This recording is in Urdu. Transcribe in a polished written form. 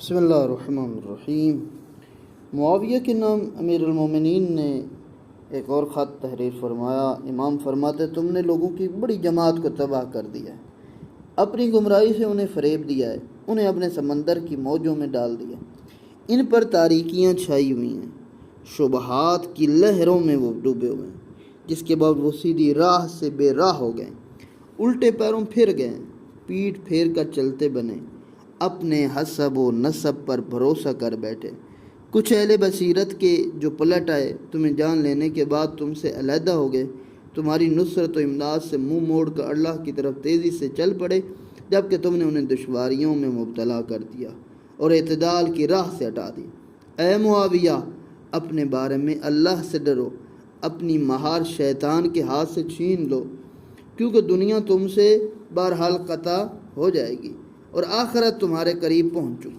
بسم اللہ الرحمن الرحیم۔ معاویہ کے نام امیر المومنین نے ایک اور خط تحریر فرمایا۔ امام فرماتے تم نے لوگوں کی بڑی جماعت کو تباہ کر دیا ہے، اپنی گمراہی سے انہیں فریب دیا ہے، انہیں اپنے سمندر کی موجوں میں ڈال دیا، ان پر تاریکیاں چھائی ہوئی ہیں، شبہات کی لہروں میں وہ ڈوبے ہوئے ہیں، جس کے بعد وہ سیدھی راہ سے بے راہ ہو گئے، الٹے پیروں پھر گئے، پیٹھ پھیر کر چلتے بنے، اپنے حسب و نسب پر بھروسہ کر بیٹھے۔ کچھ اہل بصیرت کے جو پلٹ آئے، تمہیں جان لینے کے بعد تم سے علیحدہ ہو گئے، تمہاری نصرت و امداد سے منہ موڑ کر اللہ کی طرف تیزی سے چل پڑے، جبکہ تم نے انہیں دشواریوں میں مبتلا کر دیا اور اعتدال کی راہ سے ہٹا دی۔ اے معاویہ، اپنے بارے میں اللہ سے ڈرو، اپنی مہار شیطان کے ہاتھ سے چھین لو، کیونکہ دنیا تم سے بہرحال قطع ہو جائے گی اور آخرت تمہارے قریب پہنچ چکی۔